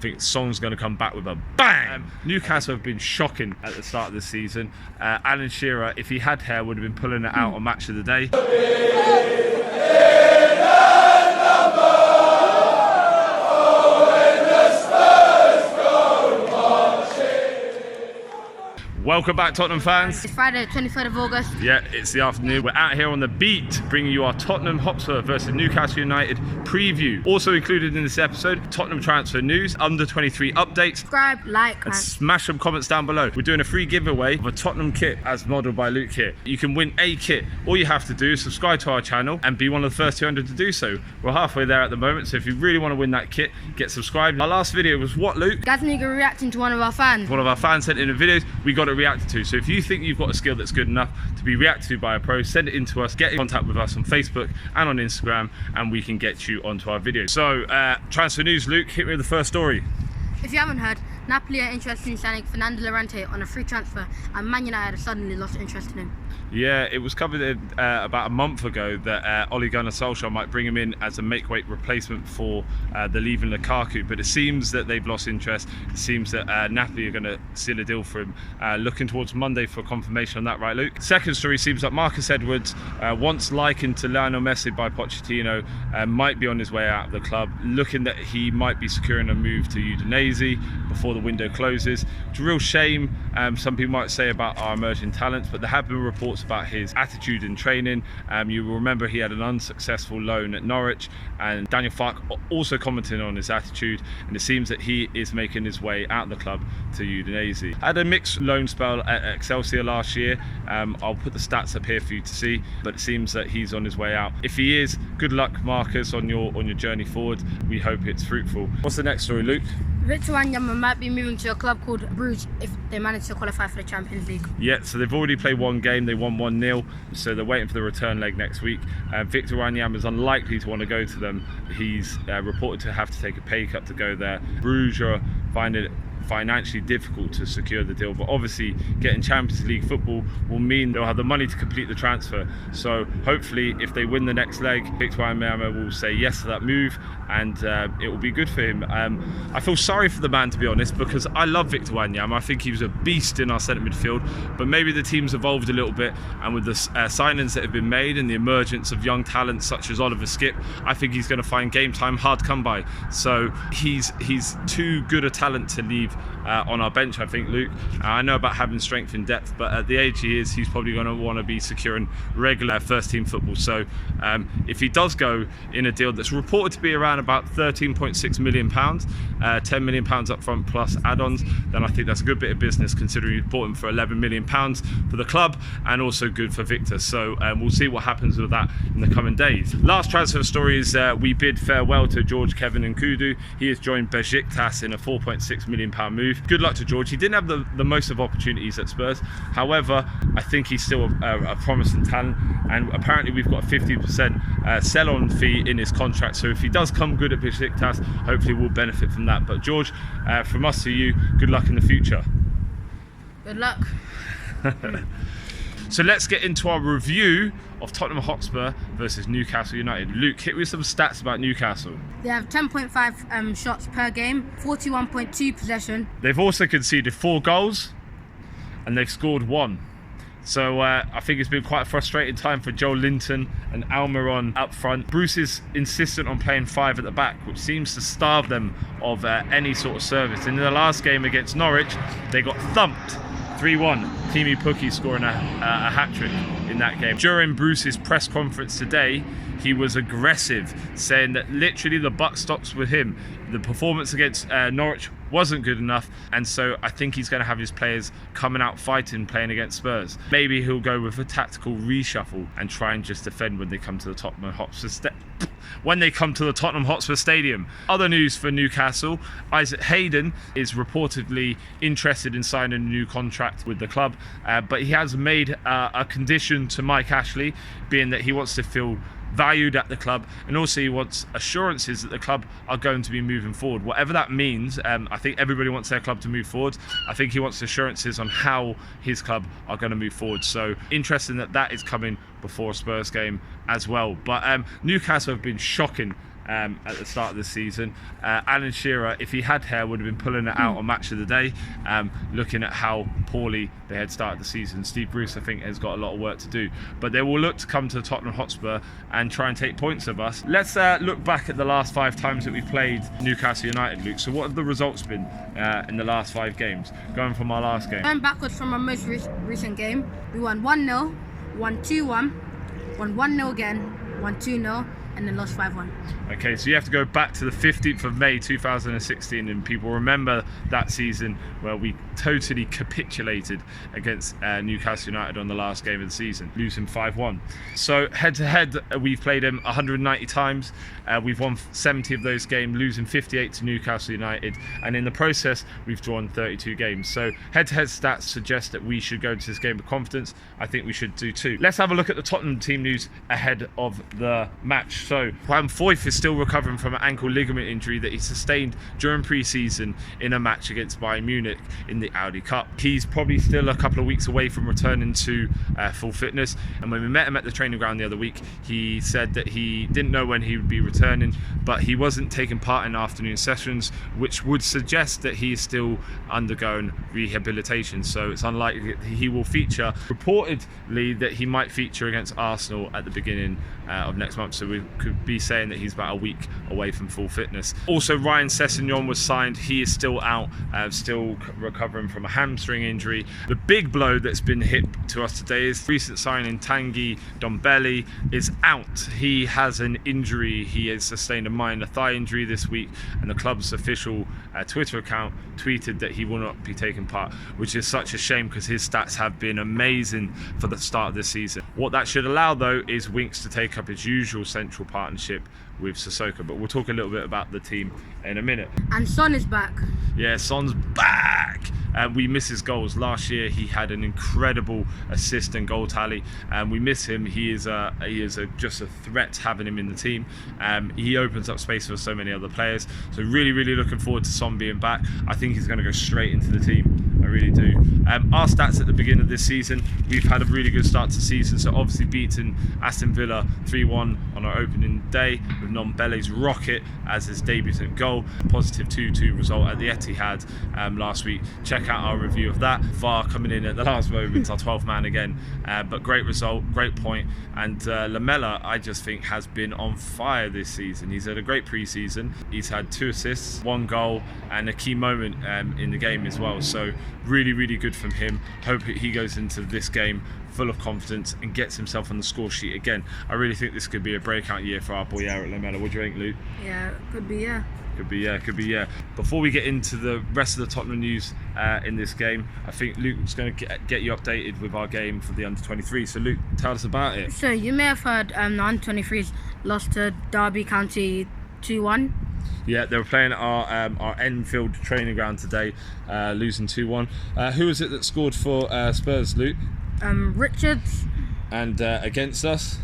I think Song's going to come back with a bang. Newcastle have been shocking at the start of the season. Alan Shearer, if he had hair, would have been pulling it out on Match of the Day. Welcome back, Tottenham fans. It's Friday, 23rd of August. Yeah, it's the afternoon. We're out here on the beat, bringing you our Tottenham Hotspur versus Newcastle United preview. Also included in this episode, Tottenham transfer news, under 23 updates. Subscribe, like, and smash some comments down below. We're doing a free giveaway of a Tottenham kit as modelled by Luke here. You can win a kit. All you have to do is subscribe to our channel and be one of the first 200 to do so. We're halfway there at the moment, so if you really want to win that kit, get subscribed. Our last video was what, Luke? Gazaniga reacting to one of our fans. One of our fans sent in the videos, we got it reacted to. So if you think you've got a skill that's good enough to be reacted to by a pro, send it in to us, get in contact with us on Facebook and on Instagram, and we can get you onto our video. So transfer news, Luke, hit me with the first story. If you haven't heard, Napoli are interested in signing Fernando Llorente on a free transfer, and Man United have suddenly lost interest in him. Yeah, it was covered about a month ago that Ole Gunnar Solskjaer might bring him in as a make-weight replacement for the leaving Lukaku, but it seems that they've lost interest. It seems that Napoli are going to seal a deal for him. Looking towards Monday for confirmation on that, right, Luke? Second story seems like Marcus Edwards, once likened to Lionel Messi by Pochettino, might be on his way out of the club, looking that he might be securing a move to Udinese before the window closes. It's a real shame, some people might say, about our emerging talents, but there have been reports about his attitude in training. You will remember he had an unsuccessful loan at Norwich, and Daniel Farke also commenting on his attitude, and it seems that he is making his way out of the club to Udinese. Had a mixed loan spell at Excelsior last year. I'll put the stats up here for you to see, but it seems that he's on his way out. If he is, good luck, Marcus, on your journey forward. We hope it's fruitful. What's the next story, Luke? Victor Wanyama might be moving to a club called Bruges if they manage to qualify for the Champions League. Yeah, so they've already played one game, they won 1-0, so they're waiting for the return leg next week. Victor Wanyama is unlikely to want to go to them. He's reported to have to take a pay cut to go there. Bruges are finding it financially difficult to secure the deal, but obviously getting Champions League football will mean they'll have the money to complete the transfer. So hopefully if they win the next leg, Victor Wanyama will say yes to that move, and it will be good for him. I feel sorry for the man, to be honest, because I love Victor Wanyama. I think he was a beast in our centre midfield, but maybe the team's evolved a little bit, and with the signings that have been made and the emergence of young talents such as Oliver Skipp, I think he's going to find game time hard to come by. So he's too good a talent to leave on our bench, I think, Luke. I know about having strength in depth, but at the age he is, he's probably going to want to be securing regular first team football. So if he does go in a deal that's reported to be around about £13.6 million, £10 million up front plus add-ons, then I think that's a good bit of business, considering you bought him for £11 million for the club, and also good for Victor. So we'll see what happens with that in the coming days. Last transfer story is we bid farewell to George Kevin Nkudu. He has joined Besiktas in a £4.6 million move. Good luck to George. He didn't have the most of opportunities at Spurs. However, I think he's still a promising talent, and apparently we've got a 50% sell-on fee in his contract. So if he does come good at Besiktas, hopefully we'll benefit from that. But George, from us to you, good luck in the future. Good luck. So let's get into our review of Tottenham Hotspur versus Newcastle United. Luke, hit me with some stats about Newcastle. They have 10.5 shots per game, 41.2 possession. They've also conceded 4 goals, and they've scored 1. So I think it's been quite a frustrating time for Joe Linton and Almiron up front. Bruce is insistent on playing 5 at the back, which seems to starve them of any sort of service. In the last game against Norwich, they got thumped 3-1. Teemu Pukki scoring a hat-trick in that game. During Bruce's press conference today, he was aggressive, saying that literally the buck stops with him. The performance against Norwich wasn't good enough, and so I think he's going to have his players coming out fighting, playing against Spurs. Maybe he'll go with a tactical reshuffle and try and just defend when they come to the Tottenham Hotspur Stadium. Other news for Newcastle: Isaac Hayden is reportedly interested in signing a new contract with the club, but he has made a condition to Mike Ashley, being that he wants to feel valued at the club, and also he wants assurances that the club are going to be moving forward, whatever that means. I think everybody wants their club to move forward. I think he wants assurances on how his club are going to move forward, so interesting that is coming before a Spurs game as well. But Newcastle have been shocking at the start of the season. Alan Shearer, if he had hair, would have been pulling it out on Match of the Day, looking at how poorly they had started the season. Steve Bruce, I think, has got a lot of work to do, but they will look to come to Tottenham Hotspur and try and take points of us. Let's look back at the last 5 times that we played Newcastle United, Luke. So what have the results been in the last 5 games, going from our last game? Going backwards from our most recent game, we won 1-0, won 2-1, won 1-0 again, won 2-0, and then lost 5-1. Okay, so you have to go back to the 15th of May 2016, and people remember that season where we totally capitulated against Newcastle United on the last game of the season, losing 5-1. So head to head, we've played them 190 times. We've won 70 of those games, losing 58 to Newcastle United, and in the process, we've drawn 32 games. So head to head stats suggest that we should go into this game with confidence. I think we should do too. Let's have a look at the Tottenham team news ahead of the match. So Juan Foyth is still recovering from an ankle ligament injury that he sustained during pre-season in a match against Bayern Munich in the Audi Cup. He's probably still a couple of weeks away from returning to full fitness, and when we met him at the training ground the other week, he said that he didn't know when he would be returning, but he wasn't taking part in afternoon sessions, which would suggest that he is still undergoing rehabilitation, so it's unlikely that he will feature. Reportedly that he might feature against Arsenal at the beginning of next month, so we could be saying that he's about a week away from full fitness. Also, Ryan Sessegnon was signed. He is still out, still recovering from a hamstring injury. The big blow that's been hit to us today is recent signing Tanguy Ndombele is out. He has an injury. He has sustained a minor thigh injury this week, and the club's official Twitter account tweeted that he will not be taking part, which is such a shame because his stats have been amazing for the start of this season. What that should allow, though, is Winks to take up his usual central partnership with Sissoko, but we'll talk a little bit about the team in a minute. And Son is back. Yeah, Son's back. We miss his goals. Last year he had an incredible assist and goal tally, and we miss him. He is just a threat having him in the team. He opens up space for so many other players. So really looking forward to Son being back. I think he's going to go straight into the team. I really do. Our stats at the beginning of this season, we've had a really good start to the season. So obviously beaten Aston Villa 3-1 on our opening day with Ndombele's rocket as his debutant goal. Positive 2-2 result at the Etihad last week. Check out our review of that. VAR coming in at the last moment, our 12th man again. But great result, great point. And Lamela, I just think, has been on fire this season. He's had a great pre-season. He's had 2 assists, 1 goal, and a key moment in the game as well. So really good from him. Hope he goes into this game full of confidence and gets himself on the score sheet again. I really think this could be a breakout year for our boy Eric Lamela. What do you think, Luke? Yeah, could be, yeah. Could be, yeah. Before we get into the rest of the Tottenham news in this game, I think Luke's going to get you updated with our game for the under-23. So Luke, tell us about it. So you may have heard the under-23s lost to Derby County 2-1. Yeah, they were playing at our Enfield training ground today, losing 2-1. Who was it that scored for Spurs, Luke? Richards. And against us?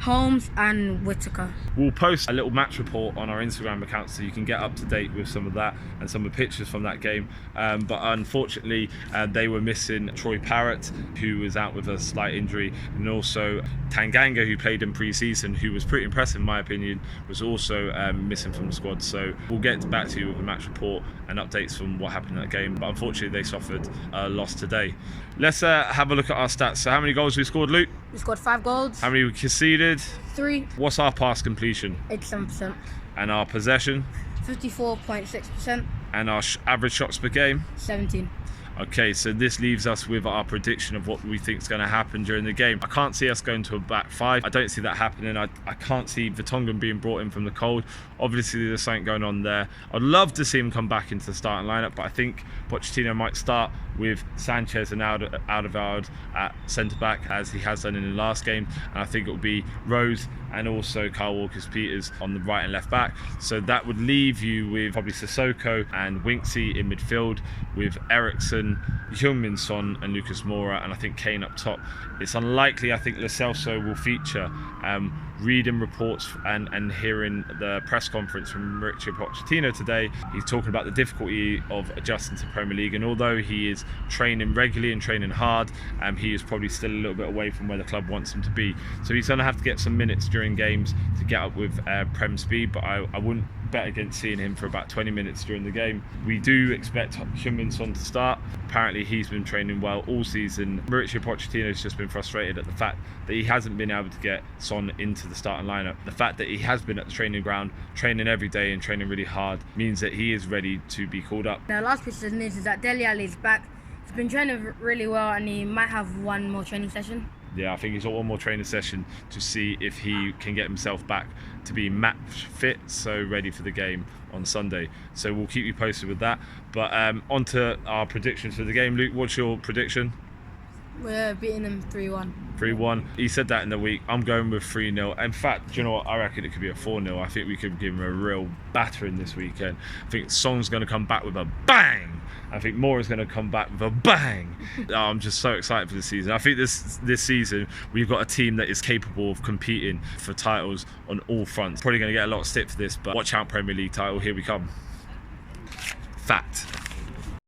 Holmes and Whittaker. We'll post a little match report on our Instagram account so you can get up to date with some of that and some of the pictures from that game. But unfortunately, they were missing Troy Parrott, who was out with a slight injury, and also Tanganga, who played in pre-season, who was pretty impressive in my opinion, was also missing from the squad. So we'll get back to you with a match report and updates from what happened in that game. But unfortunately, they suffered a loss today. Let's have a look at our stats. So how many goals we scored, Luke? We scored 5 goals. How many we conceded? 3. What's our pass completion? 87%. And our possession? 54.6%. And our average shots per game? 17. Okay, so this leaves us with our prediction of what we think is going to happen during the game. I can't see us going to a back 5. I don't see that happening. I can't see Vertonghen being brought in from the cold. Obviously, there's something going on there. I'd love to see him come back into the starting lineup, but I think Pochettino might start with Sanchez and Alderweireld at centre-back, as he has done in the last game. And I think it will be Rose and also Kyle Walker-Peters on the right and left back. So that would leave you with probably Sissoko and Winksy in midfield, with Eriksson, Heung-min, Son and Lucas Moura, and I think Kane up top. It's unlikely I think Lo Celso will feature. Reading reports and hearing the press conference from Richard Pochettino today, he's talking about the difficulty of adjusting to Premier League, and although he is is training regularly and training hard. He is probably still a little bit away from where the club wants him to be. So he's going to have to get some minutes during games to get up with Prem speed, but I wouldn't bet against seeing him for about 20 minutes during the game. We do expect Heung-min to start. Apparently he's been training well all season. Mauricio Pochettino has just been frustrated at the fact that he hasn't been able to get Son into the starting lineup. The fact that he has been at the training ground, training every day and training really hard, means that he is ready to be called up. The last piece of news is that Dele Alli is back. He's been training really well and he might have one more training session. Yeah, I think he's got one more training session to see if he can get himself back to be match fit, so ready for the game on Sunday. So we'll keep you posted with that. But on to our predictions for the game. Luke, what's your prediction? We're beating them 3-1. 3-1. He said that in the week. I'm going with 3-0. In fact, do you know what? I reckon it could be a 4-0. I think we could give him a real battering this weekend. I think Son's going to come back with a bang. I think Moura's going to come back with a bang. I'm just so excited for this season. I think this season we've got a team that is capable of competing for titles on all fronts. Probably going to get a lot of stick for this, but watch out, Premier League title. Here we come. Fact.